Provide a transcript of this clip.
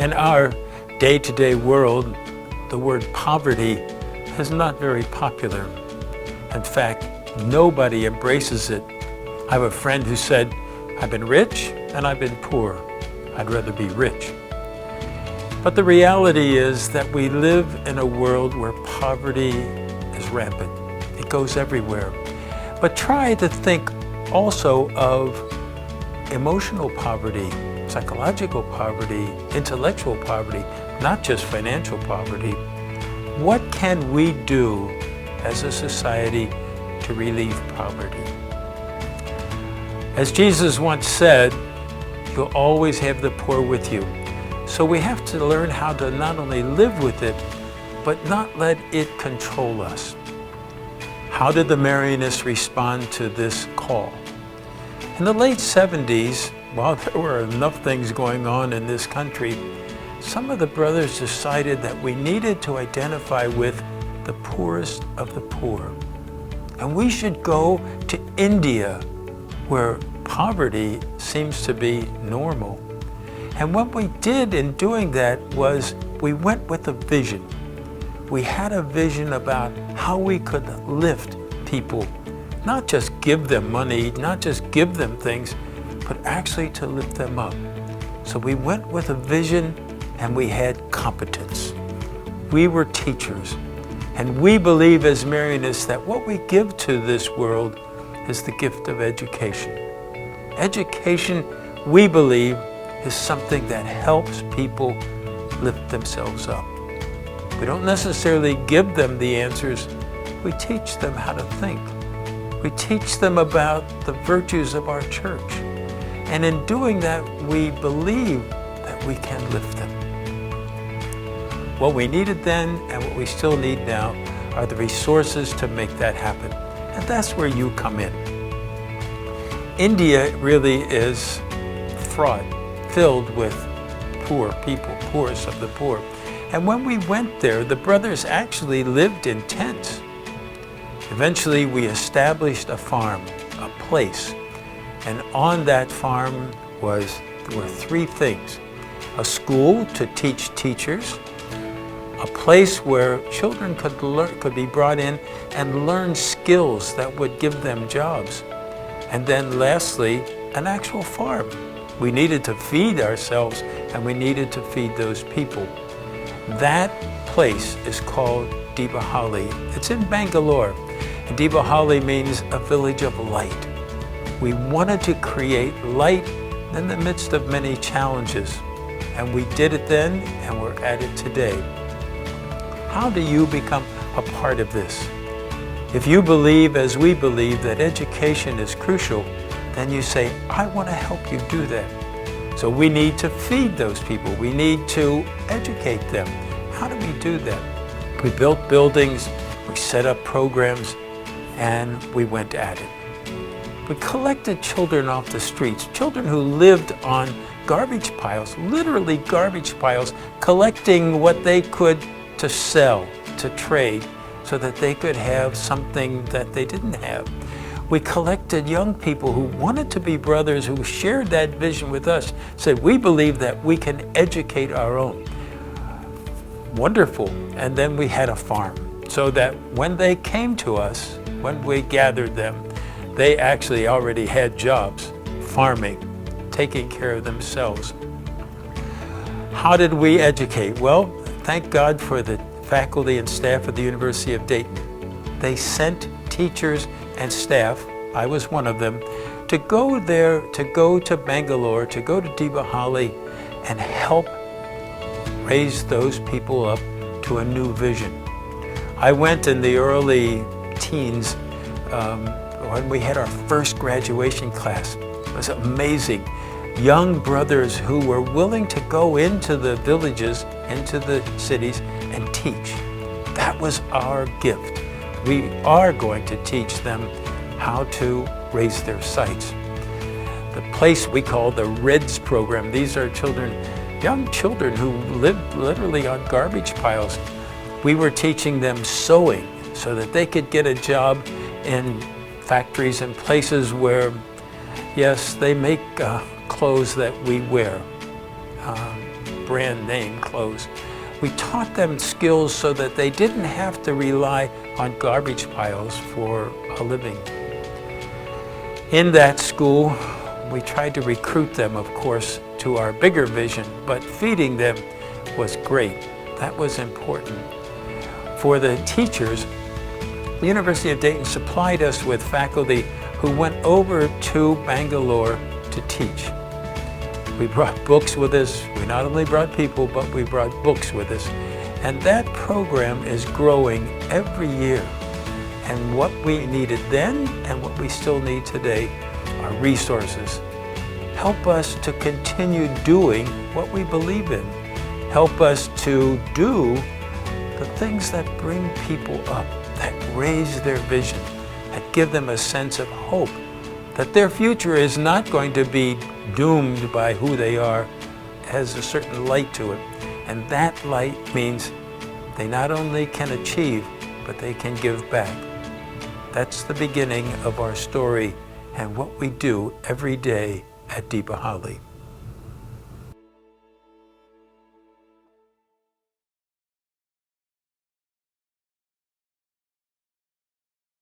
In our day-to-day world, the word poverty is not very popular. In fact, nobody embraces it. I have a friend who said, "I've been rich and I've been poor. I'd rather be rich." But the reality is that we live in a world where poverty is rampant. It goes everywhere. But try to think also of emotional poverty, psychological poverty, intellectual poverty, not just financial poverty. What can we do as a society to relieve poverty? As Jesus once said, "You'll always have the poor with you." So we have to learn how to not only live with it, but not let it control us. How did the Marianists respond to this call? In the late 70s, while there were enough things going on in this country, some of the brothers decided that we needed to identify with the poorest of the poor. And we should go to India, where poverty seems to be normal. And what we did in doing that was we went with a vision. We had a vision about how we could lift people, not just give them money, not just give them things, but actually to lift them up. So we went with a vision and we had competence. We were teachers. And we believe as Marianists that what we give to this world is the gift of education. Education, we believe, is something that helps people lift themselves up. We don't necessarily give them the answers. We teach them how to think. We teach them about the virtues of our church. And in doing that, we believe that we can lift them. What we needed then and what we still need now are the resources to make that happen. And that's where you come in. India really is fraught, filled with poor people, poorest of the poor. And when we went there, the brothers actually lived in tents. Eventually, we established a farm, a place. And on that farm were three things: a school to teach teachers, a place where children could be brought in and learn skills that would give them jobs, and then lastly, an actual farm. We needed to feed ourselves and we needed to feed those people. That place is called Deepahalli. It's in Bangalore. And Deepahalli means a village of light. We wanted to create light in the midst of many challenges. And we did it then and we're at it today. How do you become a part of this? If you believe, as we believe, that education is crucial, then you say, "I want to help you do that." So we need to feed those people. We need to educate them. How do we do that? We built buildings, we set up programs, and we went at it. We collected children off the streets, children who lived on garbage piles, literally garbage piles, collecting what they could to sell, to trade, so that they could have something that they didn't have. We collected young people who wanted to be brothers, who shared that vision with us, said, "We believe that we can educate our own." Wonderful. And then we had a farm, so that when they came to us, when we gathered them, they actually already had jobs, farming, taking care of themselves. How did we educate? Well, thank God for the faculty and staff of the University of Dayton. They sent teachers and staff, I was one of them, to go there, to go to Bangalore, to go to Deepahalli and help raise those people up to a new vision. I went in the early teens when we had our first graduation class. It was amazing. Young brothers who were willing to go into the villages, into the cities and teach. That was our gift. We are going to teach them how to raise their sights. The place we call the REDS program, these are children, young children who lived literally on garbage piles. We were teaching them sewing so that they could get a job in factories and places where, yes, they make clothes that we wear. brand name clothes. We taught them skills so that they didn't have to rely on garbage piles for a living. In that school, we tried to recruit them, of course, to our bigger vision, but feeding them was great. That was important. For the teachers, the University of Dayton supplied us with faculty who went over to Bangalore to teach. We brought books with us. We not only brought people, but we brought books with us. And that program is growing every year. And what we needed then and what we still need today are resources. Help us to continue doing what we believe in. Help us to do the things that bring people up, that raise their vision, that give them a sense of hope, that their future is not going to be doomed by who they are, has a certain light to it. And that light means they not only can achieve, but they can give back. That's the beginning of our story and what we do every day at Deepahalli.